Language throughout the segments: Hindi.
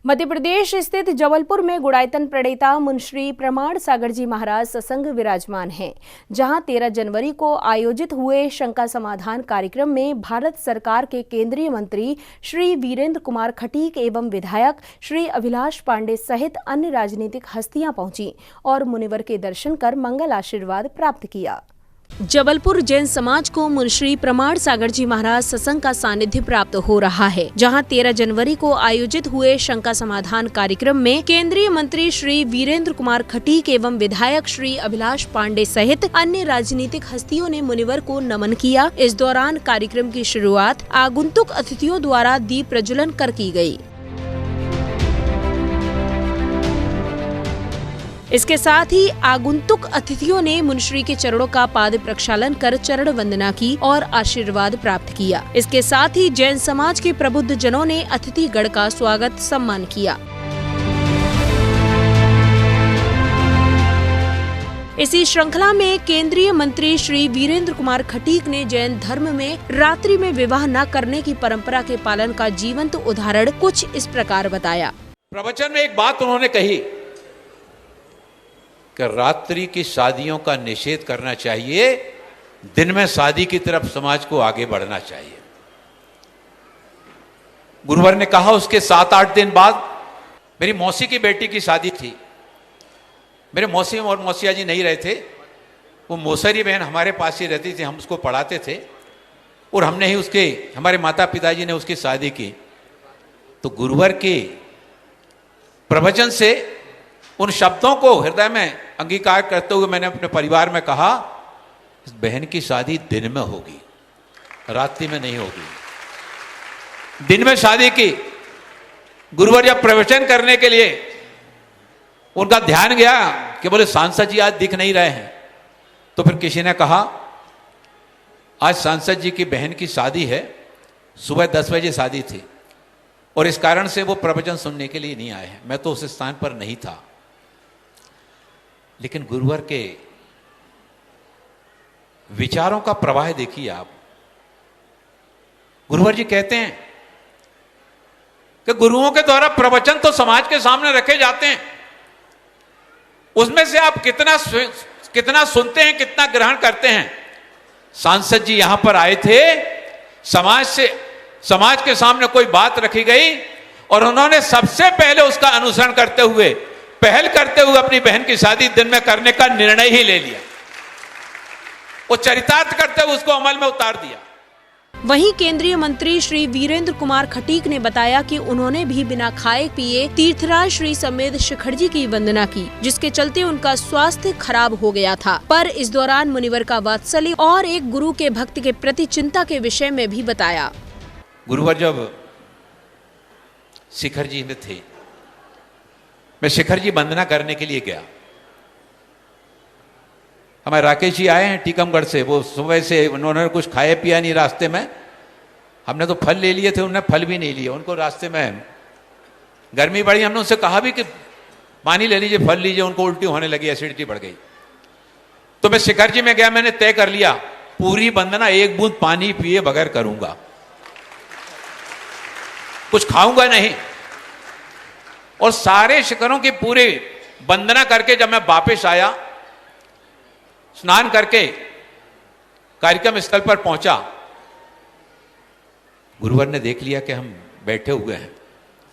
मध्य प्रदेश स्थित जबलपुर में गुड़ायतन प्रणेता मुंशी प्रमाण सागर जी महाराज सत्संग विराजमान हैं, जहां 13 जनवरी को आयोजित हुए शंका समाधान कार्यक्रम में भारत सरकार के केंद्रीय मंत्री श्री वीरेंद्र कुमार खटीक एवं विधायक श्री अभिलाष पांडे सहित अन्य राजनीतिक हस्तियां पहुंची और मुनिवर के दर्शन कर मंगल आशीर्वाद प्राप्त किया। जबलपुर जैन समाज को मुंशी प्रमाण सागर जी महाराज सत्संग का सानिध्य प्राप्त हो रहा है, जहां 13 जनवरी को आयोजित हुए शंका समाधान कार्यक्रम में केंद्रीय मंत्री श्री वीरेंद्र कुमार खटीक एवं विधायक श्री अभिलाष पांडे सहित अन्य राजनीतिक हस्तियों ने मुनिवर को नमन किया। इस दौरान कार्यक्रम की शुरुआत आगंतुक अतिथियों द्वारा दीप प्रज्वलन कर की गयी। इसके साथ ही आगंतुक अतिथियों ने मुंशी के चरणों का पाद प्रक्षालन कर चरण वंदना की और आशीर्वाद प्राप्त किया। इसके साथ ही जैन समाज के प्रबुद्ध जनों ने अतिथिगण का स्वागत सम्मान किया। इसी श्रृंखला में केंद्रीय मंत्री श्री वीरेंद्र कुमार खटीक ने जैन धर्म में रात्रि में विवाह न करने की परंपरा के पालन का जीवंत उदाहरण कुछ इस प्रकार बताया। प्रवचन में एक बात उन्होंने कही कि रात्रि की शादियों का निषेध करना चाहिए, दिन में शादी की तरफ समाज को आगे बढ़ना चाहिए। गुरुवर ने कहा उसके 7-8 दिन बाद मेरी मौसी की बेटी की शादी थी। मेरे मौसी और मौसिया जी नहीं रहे थे, वो मौसरी बहन हमारे पास ही रहती थी, हम उसको पढ़ाते थे और हमने ही हमारे माता पिताजी ने उसकी शादी की। तो गुरुवर के प्रवचन से उन शब्दों को हृदय में अंगीकार करते हुए मैंने अपने परिवार में कहा, इस बहन की शादी दिन में होगी, रात्रि में नहीं होगी। दिन में शादी की। गुरुवर जब प्रवचन करने के लिए उनका ध्यान गया कि बोले सांसद जी आज दिख नहीं रहे हैं, तो फिर किसी ने कहा आज सांसद जी की बहन की शादी है, सुबह 10 बजे शादी थी और इस कारण से वो प्रवचन सुनने के लिए नहीं आए हैं। मैं तो उस स्थान पर नहीं था। लेकिन गुरुवर के विचारों का प्रवाह देखिए आप। गुरुवर जी कहते हैं कि गुरुओं के द्वारा प्रवचन तो समाज के सामने रखे जाते हैं, उसमें से आप कितना सुनते हैं, कितना ग्रहण करते हैं। सांसद जी यहां पर आए थे, समाज के सामने कोई बात रखी गई और उन्होंने सबसे पहले उसका अनुसरण करते हुए, पहल करते हुए अपनी बहन की शादी दिन में करने का निर्णय ही ले लिया। वो चरितार्थ करते हुए उसको अमल में उतार दिया। वहीं केंद्रीय मंत्री श्री वीरेंद्र कुमार खटीक ने बताया कि उन्होंने भी बिना खाए पिए तीर्थराज श्री समेत शिखर जी की वंदना की, जिसके चलते उनका स्वास्थ्य खराब हो गया था। पर इस दौरान मुनिवर का वात्सल्य और एक गुरु के भक्त के प्रति चिंता के विषय में भी बताया। गुरुवर जब शिखर जी में थे, मैं शिखर जी वंदना करने के लिए गया। हमारे राकेश जी आए हैं टीकमगढ़ से, वो सुबह से उन्होंने कुछ खाया पिया नहीं रास्ते में। हमने तो फल ले लिए थे, उन्होंने फल भी नहीं लिए। उनको रास्ते में गर्मी बढ़ी, हमने उनसे कहा भी कि पानी ले लीजिए, फल लीजिए, उनको उल्टी होने लगी, एसिडिटी बढ़ गई। तो मैं शिखर जी में गया, मैंने तय कर लिया पूरी वंदना एक बूंद पानी पिए बगैर करूंगा, कुछ खाऊंगा नहीं। और सारे शिखरों की पूरी वंदना करके जब मैं वापस आया, स्नान करके कार्यक्रम स्थल पर पहुंचा, गुरुवर ने देख लिया कि हम बैठे हुए हैं।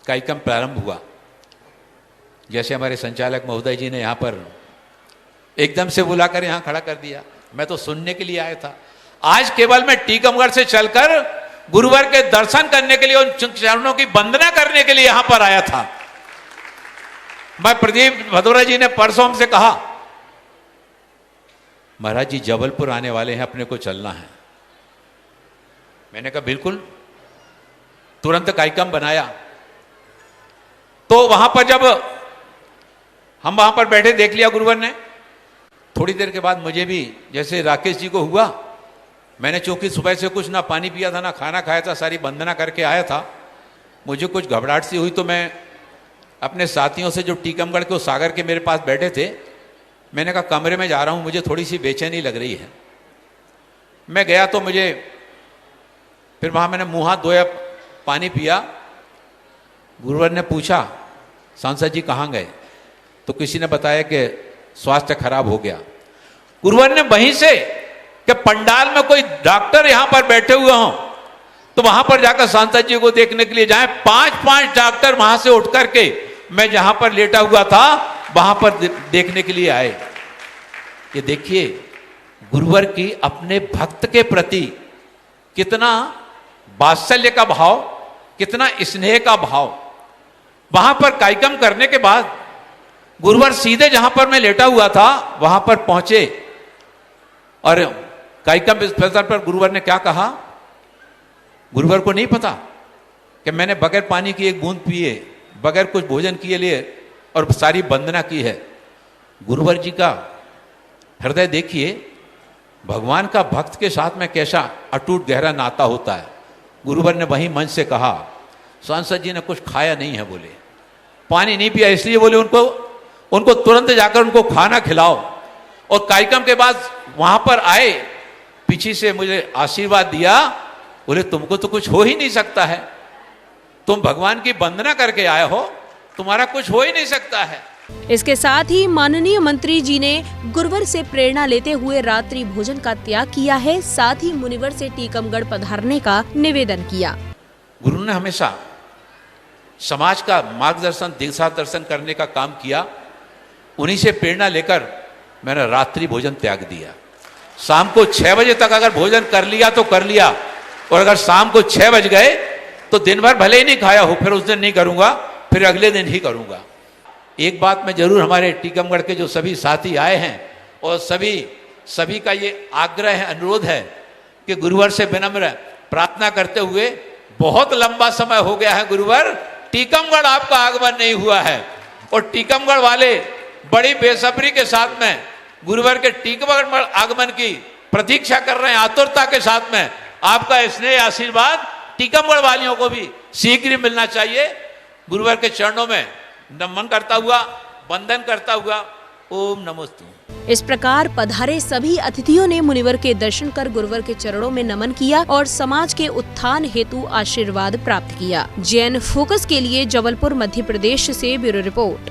कार्यक्रम प्रारंभ हुआ। जैसे हमारे संचालक महोदय जी ने यहां पर एकदम से बुलाकर यहां खड़ा कर दिया। मैं तो सुनने के लिए आया था। आज केवल मैं टीकमगढ़ से चलकर गुरुवर के दर्शन करने के लिए, उन चरणों की वंदना करने के लिए यहां पर आया था। मैं प्रदीप भदौरा जी ने परसों हमसे कहा, महाराज जी जबलपुर आने वाले हैं, अपने को चलना है। मैंने कहा बिल्कुल। तुरंत कार्यक्रम बनाया। तो वहां पर जब हम वहां पर बैठे, देख लिया गुरुवर ने। थोड़ी देर के बाद मुझे भी जैसे राकेश जी को हुआ, मैंने चूंकि सुबह से कुछ ना पानी पिया था ना खाना खाया था, सारी वंदना करके आया था, मुझे कुछ घबराहट सी हुई। तो मैं अपने साथियों से जो टीकमगढ़ के सागर के मेरे पास बैठे थे, मैंने कहा कमरे में जा रहा हूं, मुझे थोड़ी सी बेचैनी लग रही है। मैं गया तो मुझे फिर वहां मैंने मुंह हाथ धोया, पानी पिया गुरुवर ने पूछा सांसद जी कहाँ गए, तो किसी ने बताया कि स्वास्थ्य खराब हो गया। गुरुवर ने वहीं से कि पंडाल में कोई डॉक्टर यहां पर बैठे हुए हों तो वहां पर जाकर सांसद जी को देखने के लिए जाएं। 5-5 डॉक्टर वहां से उठ करके मैं जहां पर लेटा हुआ था वहां पर देखने के लिए आए। ये देखिए गुरुवर की अपने भक्त के प्रति कितना वात्सल्य का भाव, कितना स्नेह का भाव। वहां पर कार्यक्रम करने के बाद गुरुवर सीधे जहां पर मैं लेटा हुआ था वहां पर पहुंचे और कार्यक्रम स्थल पर गुरुवर ने क्या कहा, गुरुवर को नहीं पता कि मैंने बगैर पानी की एक बूंद पिए, बगैर कुछ भोजन किए लिए और सारी वंदना की है। गुरुवर जी का हृदय देखिए, भगवान का भक्त के साथ में कैसा अटूट गहरा नाता होता है। गुरुवर ने वहीं मंच से कहा, सांसद जी ने कुछ खाया नहीं है, बोले पानी नहीं पिया, इसलिए बोले उनको तुरंत जाकर उनको खाना खिलाओ। और कार्यक्रम के बाद वहां पर आए, पीछे से मुझे आशीर्वाद दिया, बोले तुमको तो कुछ हो ही नहीं सकता है, तुम भगवान की वंदना करके आए हो, तुम्हारा कुछ हो ही नहीं सकता है। इसके साथ ही माननीय मंत्री जी ने गुरुवर से प्रेरणा लेते हुए रात्रि भोजन का त्याग किया है। साथ ही मुनिवर से टीकमगढ़ पधारने का निवेदन किया। गुरु ने हमेशा समाज का मार्गदर्शन, दिशा दर्शन करने का काम किया। उन्हीं से प्रेरणा लेकर मैंने रात्रि भोजन त्याग दिया। शाम को 6 बजे तक अगर भोजन कर लिया तो कर लिया, और अगर शाम को 6 बज गए तो दिन भर भले ही नहीं खाया हो, फिर उस दिन नहीं करूंगा, फिर अगले दिन ही करूंगा। एक बात में जरूर हमारे टीकमगढ़ के जो सभी साथी आए हैं और सभी का ये आग्रह है, अनुरोध है कि गुरुवर से विनम्र प्रार्थना करते हुए, बहुत लंबा समय हो गया है गुरुवर, टीकमगढ़ आपका आगमन नहीं हुआ है, और टीकमगढ़ वाले बड़ी बेसब्री के साथ में गुरुवर के टीकमगढ़ आगमन की प्रतीक्षा कर रहे हैं, आतुरता के साथ में। आपका स्नेह आशीर्वाद टीकमगढ़ वालियों को भी शीघ्र ही मिलना चाहिए। गुरुवर के चरणों में नमन करता हुआ, वंदन करता हुआ, ओम नमोस्तु। इस प्रकार पधारे सभी अतिथियों ने मुनिवर के दर्शन कर गुरुवर के चरणों में नमन किया और समाज के उत्थान हेतु आशीर्वाद प्राप्त किया। जैन फोकस के लिए जबलपुर मध्य प्रदेश से ब्यूरो रिपोर्ट।